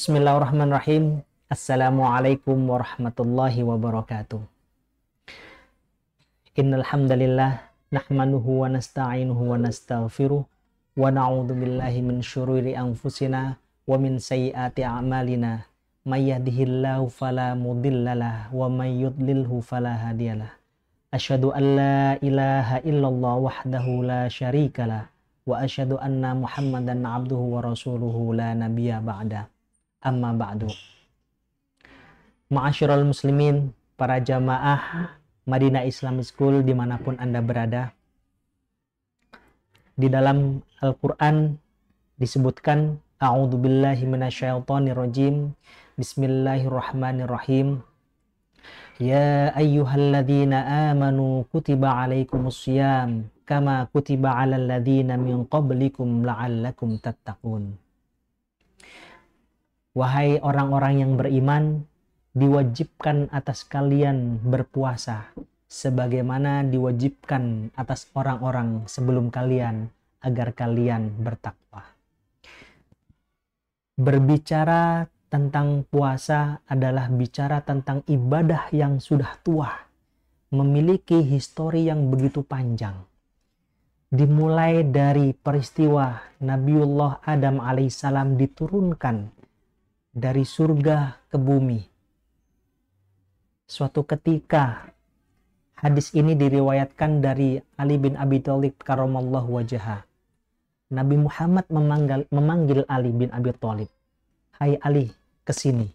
Bismillahirrahmanirrahim. Assalamualaikum warahmatullahi wabarakatuh. Innal hamdalillah nahmanuhu wa nasta'inuhu wa nastaghfiruh wa na'udzu billahi min syururi anfusina wa min sayyiati a'malina. May yahdihillahu fala mudhillalah wa may yudlilhu fala hadiyalah. Asyhadu an la ilaha illallah wahdahu la syarikalah wa asyhadu anna Muhammadan abduhu wa rasuluhu la nabiyya ba'da. Amma ba'du. Ma'asyiral muslimin, para jamaah Madinah Islamic School dimanapun Anda berada. Di dalam Al-Quran disebutkan A'udzubillahi minasyaitonirrajim. Bismillahirrahmanirrahim. Ya ayyuhalladzina amanu kutiba alaikumussyam kama kutiba alal ladzina min qablikum la'allakum tattaqun. Wahai orang-orang yang beriman, diwajibkan atas kalian berpuasa sebagaimana diwajibkan atas orang-orang sebelum kalian agar kalian bertakwa. Berbicara tentang puasa adalah bicara tentang ibadah yang sudah tua, memiliki histori yang begitu panjang. Dimulai dari peristiwa Nabiullah Adam alaihissalam diturunkan dari surga ke bumi. Suatu ketika, hadis ini diriwayatkan dari Ali bin Abi Thalib karamallahu wajhah. Nabi Muhammad memanggil Ali bin Abi Thalib. Hai Ali, kesini.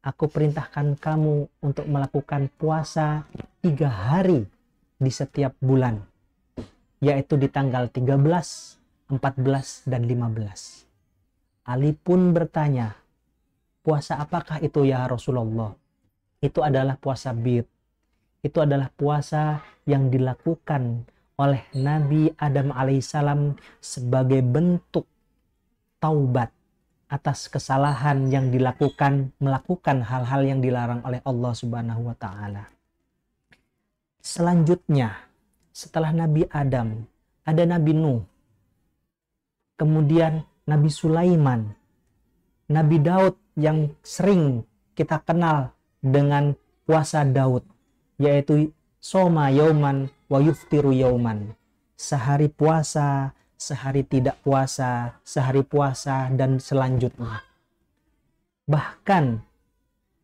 Aku perintahkan kamu untuk melakukan puasa 3 hari di setiap bulan, yaitu di tanggal 13, 14, dan 15. Ali pun bertanya, puasa apakah itu ya Rasulullah? Itu adalah puasa bid. Itu adalah puasa yang dilakukan oleh Nabi Adam alaihissalam sebagai bentuk taubat atas kesalahan yang dilakukan, melakukan hal-hal yang dilarang oleh Allah Subhanahu wa Ta'ala. Selanjutnya, setelah Nabi Adam, ada Nabi Nuh, kemudian Nabi Sulaiman, Nabi Daud yang sering kita kenal dengan puasa Daud, yaitu soma yauman wa yuftiru yauman. Sehari puasa, sehari tidak puasa, sehari puasa, dan selanjutnya. Bahkan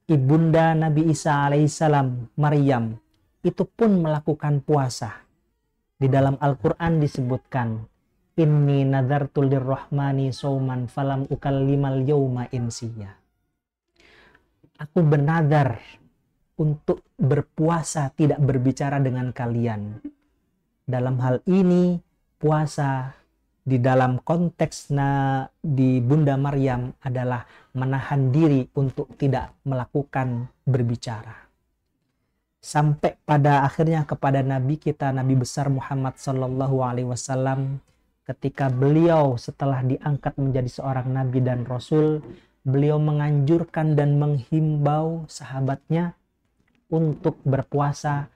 ibunda Nabi Isa alaihissalam, Maryam, itu pun melakukan puasa. Di dalam Al-Quran disebutkan, Inni nadartu lirrahmani sauman falam ukallimal yauma insiya. Aku bernadar untuk berpuasa tidak berbicara dengan kalian. Dalam hal ini, puasa di dalam konteks di Bunda Maryam adalah menahan diri untuk tidak melakukan berbicara. Sampai pada akhirnya kepada Nabi kita, Nabi besar Muhammad Sallallahu Alaihi Wasallam, ketika beliau setelah diangkat menjadi seorang Nabi dan Rasul, beliau menganjurkan dan menghimbau sahabatnya untuk berpuasa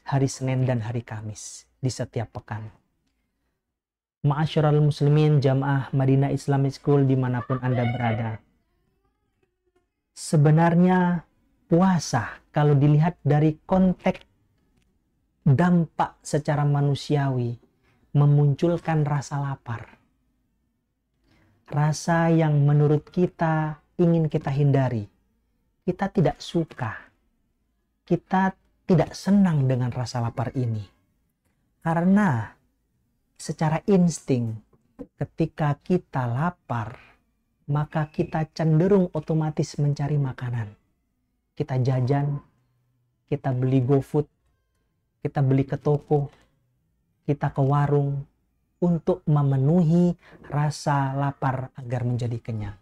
hari Senin dan hari Kamis di setiap pekan. Ma'asyiral muslimin, jamaah Madinah Islamic School dimanapun Anda berada. Sebenarnya puasa kalau dilihat dari konteks dampak secara manusiawi memunculkan rasa lapar. Rasa yang menurut kita ingin kita hindari. Kita tidak suka. Kita tidak senang dengan rasa lapar ini. Karena secara insting ketika kita lapar, maka kita cenderung otomatis mencari makanan. Kita jajan, kita beli GoFood, kita beli ke toko, kita ke warung, untuk memenuhi rasa lapar agar menjadi kenyang.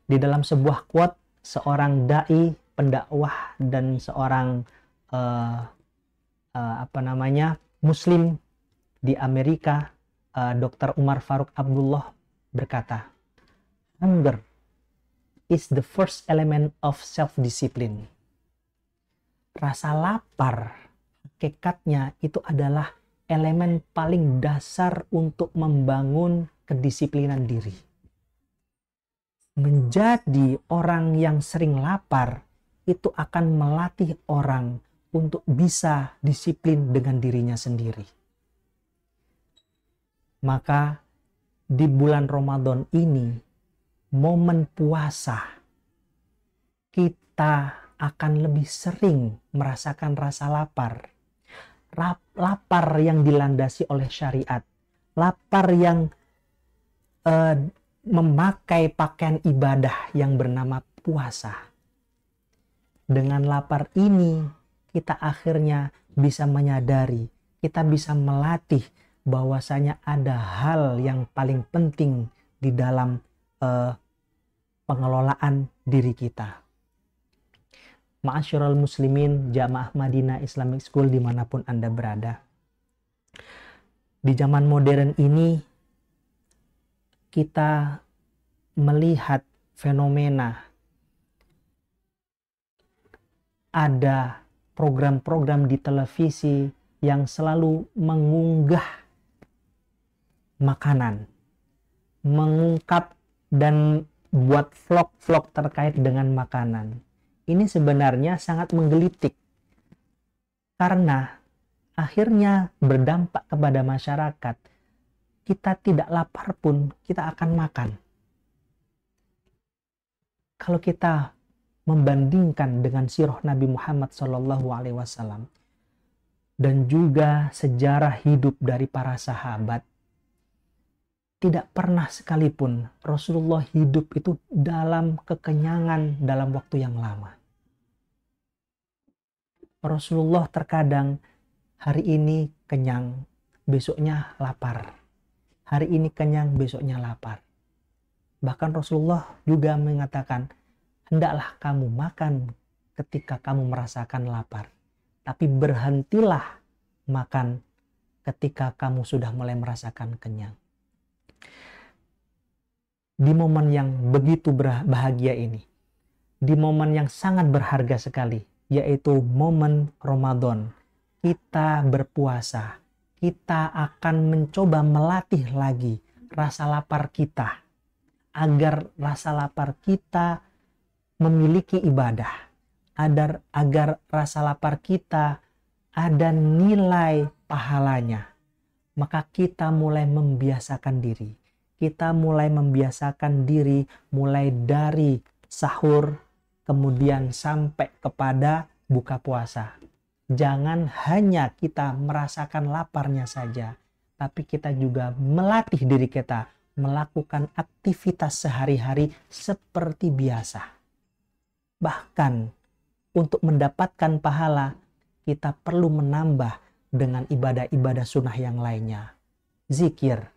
Di dalam sebuah quote, seorang dai, pendakwah, dan seorang Muslim di Amerika, Dr. Umar Faruk Abdullah berkata, "Hunger is the first element of self-discipline." Rasa lapar, hakikatnya itu adalah elemen paling dasar untuk membangun kedisiplinan diri. menjadi orang yang sering lapar itu akan melatih orang untuk bisa disiplin dengan dirinya sendiri. Maka di bulan Ramadan ini, momen puasa, kita akan lebih sering merasakan rasa lapar. Lapar yang dilandasi oleh syariat, lapar yang memakai pakaian ibadah yang bernama puasa. Dengan lapar ini, kita akhirnya bisa menyadari, kita bisa melatih bahwasanya ada hal yang paling penting di dalam pengelolaan diri kita. Ma'asyiral muslimin, Jamaah Madinah Islamic School dimanapun Anda berada. Di zaman modern ini, kita melihat fenomena ada program-program di televisi yang selalu mengunggah makanan, mengungkap dan buat vlog-vlog terkait dengan makanan. Ini sebenarnya sangat menggelitik karena akhirnya berdampak kepada masyarakat. Kita tidak lapar pun kita akan makan. Kalau kita membandingkan dengan sirah Nabi Muhammad SAW dan juga sejarah hidup dari para sahabat, tidak pernah sekalipun Rasulullah hidup itu dalam kekenyangan dalam waktu yang lama. Rasulullah terkadang hari ini kenyang, besoknya lapar. Hari ini kenyang, besoknya lapar. Bahkan Rasulullah juga mengatakan, hendaklah kamu makan ketika kamu merasakan lapar. Tapi berhentilah makan ketika kamu sudah mulai merasakan kenyang. Di momen yang begitu bahagia ini, di momen yang sangat berharga sekali, yaitu momen Ramadan, kita berpuasa, kita akan mencoba melatih lagi rasa lapar kita, agar rasa lapar kita memiliki ibadah, agar rasa lapar kita ada nilai pahalanya. Maka kita mulai membiasakan diri. Kita mulai membiasakan diri mulai dari sahur, kemudian sampai kepada buka puasa. Jangan hanya kita merasakan laparnya saja, tapi kita juga melatih diri kita melakukan aktivitas sehari-hari seperti biasa. Bahkan untuk mendapatkan pahala, kita perlu menambah dengan ibadah-ibadah sunnah yang lainnya. Zikir,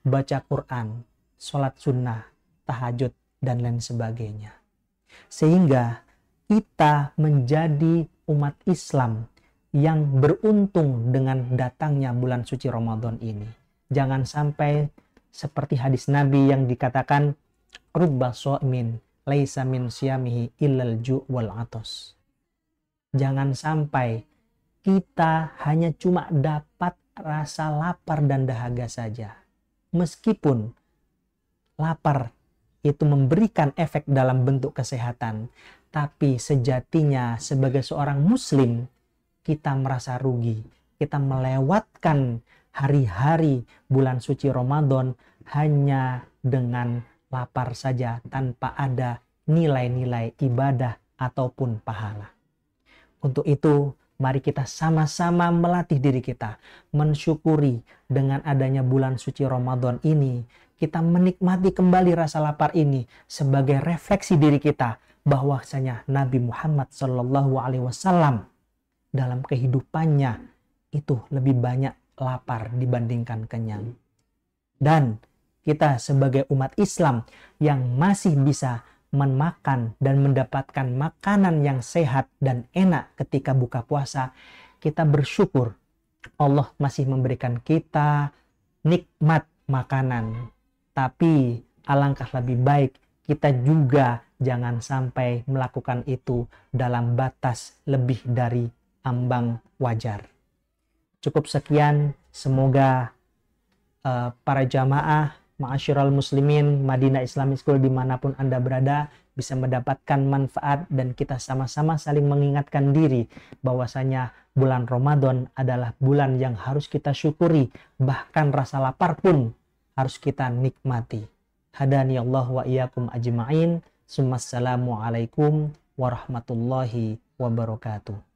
baca Quran, sholat sunnah, tahajud, dan lain sebagainya. Sehingga kita menjadi umat Islam yang beruntung dengan datangnya bulan suci Ramadan ini. Jangan sampai seperti hadis Nabi yang dikatakan, rubba sha'imin laisa min siyamihi illal ju' wal atos. Jangan sampai kita hanya cuma dapat rasa lapar dan dahaga saja. Meskipun lapar itu memberikan efek dalam bentuk kesehatan, tapi sejatinya sebagai seorang muslim kita merasa rugi. Kita melewatkan hari-hari bulan suci Ramadan hanya dengan lapar saja tanpa ada nilai-nilai ibadah ataupun pahala. Untuk itu, mari kita sama-sama melatih diri kita, mensyukuri dengan adanya bulan suci Ramadan ini, kita menikmati kembali rasa lapar ini sebagai refleksi diri kita bahwasanya Nabi Muhammad SAW dalam kehidupannya itu lebih banyak lapar dibandingkan kenyang. Dan kita sebagai umat Islam yang masih bisa memakan dan mendapatkan makanan yang sehat dan enak ketika buka puasa, kita bersyukur Allah masih memberikan kita nikmat makanan. Tapi alangkah lebih baik kita juga jangan sampai melakukan itu dalam batas lebih dari ambang wajar. Cukup sekian, semoga para jamaah ma'asyiral muslimin, Madinah Islamic School dimanapun Anda berada bisa mendapatkan manfaat, dan kita sama-sama saling mengingatkan diri bahwasanya bulan Ramadan adalah bulan yang harus kita syukuri, bahkan rasa lapar pun harus kita nikmati. Hadani Allah wa iyyakum ajma'in. Assalamualaikum warahmatullahi wabarakatuh.